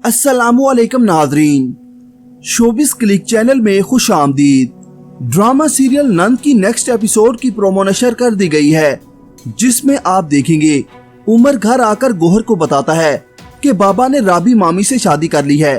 अस्सलामुअलैकुम नाजरीन, showbiz click channel में खुश आमदीद। ड्रामा सीरियल नंद की नेक्स्ट एपिसोड की प्रोमो नशर कर दी गई है, जिसमें आप देखेंगे उमर घर आकर गोहर को बताता है कि बाबा ने राबी मामी से शादी कर ली है।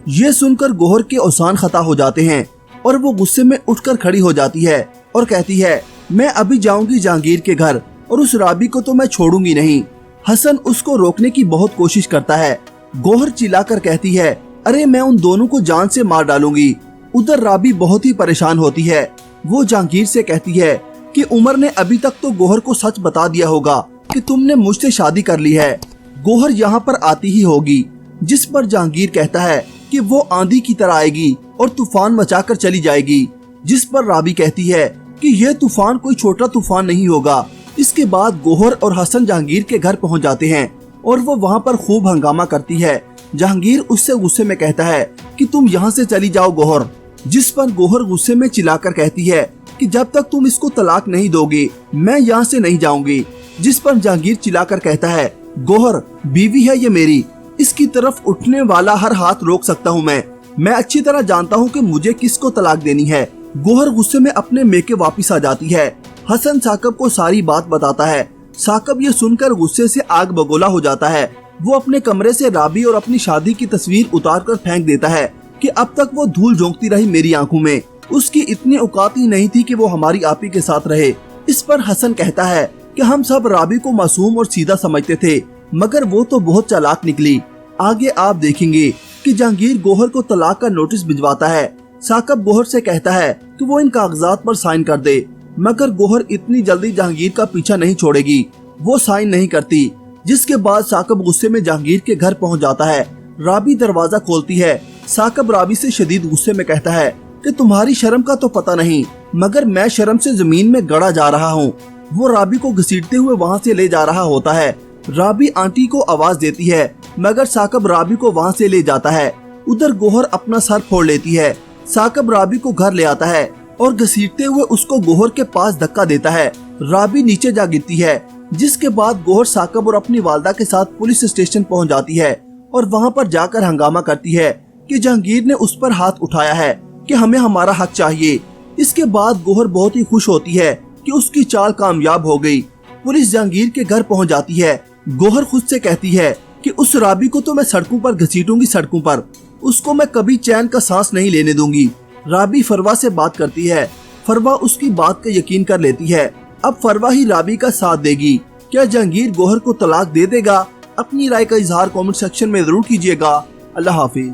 ये सुनकर गोहर के औसान खता हो जाते हैं और वो गुस्से में उठकर खड़ी हो जाती है और कहती है, मैं अभी जाऊंगी जहांगीर के घर और उस राबी को तो मैं छोड़ूंगी नहीं। हसन उसको रोकने की बहुत कोशिश करता है। गोहर चिल्लाकर कहती है, अरे मैं उन दोनों को जान से मार डालूंगी। उधर राबी बहुत ही परेशान होती है। वो जहांगीर से कहती है कि उमर ने अभी तक तो गोहर को सच बता दिया होगा कि तुमने मुझसे शादी कर ली है। गोहर यहाँ पर आती ही होगी, जिस पर जहांगीर कहता है कि वो आंधी की तरह आएगी और तूफान मचाकर चली जाएगी। जिस पर राबी कहती है कि यह तूफान कोई छोटा तूफान नहीं होगा। इसके बाद गोहर और हसन जहांगीर के घर पहुँच जाते हैं और वो वहाँ पर खूब हंगामा करती है। जहांगीर उससे गुस्से में कहता है कि तुम यहाँ से चली जाओ गोहर। जिस पर गोहर गुस्से में चिल्लाकर कहती है कि जब तक तुम इसको तलाक नहीं दोगे मैं यहाँ से नहीं जाऊंगी। जिस पर जहांगीर चिल्लाकर कहता है, गोहर बीवी है ये मेरी, इसकी तरफ उठने वाला हर हाथ रोक सकता हूँ मैं अच्छी तरह जानता हूँ कि मुझे किसको तलाक देनी है। गोहर गुस्से में अपने मेके वापिस आ जाती है। हसन साकब को सारी बात बताता है। साकब ये सुनकर गुस्से से आग बगोला हो जाता है। वो अपने कमरे से राबी और अपनी शादी की तस्वीर उतारकर फेंक देता है कि अब तक वो धूल झोंकती रही मेरी आंखों में। उसकी इतनी औकात ही नहीं थी कि वो हमारी आपी के साथ रहे। इस पर हसन कहता है कि हम सब राबी को मासूम और सीधा समझते थे, मगर वो तो बहुत चालाक निकली। आगे आप देखेंगे कि जहांगीर गोहर को तलाक का नोटिस भिजवाता है। साकब गोहर से कहता है कि वो इन कागजात पर साइन कर दे, मगर गोहर इतनी जल्दी जहांगीर का पीछा नहीं छोड़ेगी। वो साइन नहीं करती। जिसके बाद साकब गुस्से में जहांगीर के घर पहुंच जाता है। राबी दरवाजा खोलती है। साकब राबी से शदीद गुस्से में कहता है कि तुम्हारी शर्म का तो पता नहीं, मगर मैं शर्म से जमीन में गड़ा जा रहा हूँ। वो राबी को घसीटते हुए वहाँ से ले जा रहा होता है। राबी आंटी को आवाज देती है, मगर साकब राबी को वहाँ से ले जाता है। उधर गोहर अपना सर फोड़ लेती है। साकब राबी को घर ले आता है और घसीटते हुए उसको गोहर के पास धक्का देता है। राबी नीचे जा गिरती है। जिसके बाद गोहर साकब और अपनी वालदा के साथ पुलिस स्टेशन पहुंच जाती है और वहां पर जाकर हंगामा करती है कि जहांगीर ने उस पर हाथ उठाया है कि हमें हमारा हक चाहिए। इसके बाद गोहर बहुत ही खुश होती है कि उसकी चाल कामयाब हो गई। पुलिस जहांगीर के घर पहुंच जाती है। गोहर खुद से कहती है कि उस राबी को तो मैं सड़कों पर घसीटूंगी, सड़कों पर उसको मैं कभी चैन का सांस नहीं लेने दूंगी। राबी फरवा से बात करती है। फरवा उसकी बात का यकीन कर लेती है। अब फरवा ही राबी का साथ देगी। क्या जहांगीर गोहर को तलाक दे देगा? अपनी राय का इजहार कमेंट सेक्शन में जरूर कीजिएगा। अल्लाह हाफिज।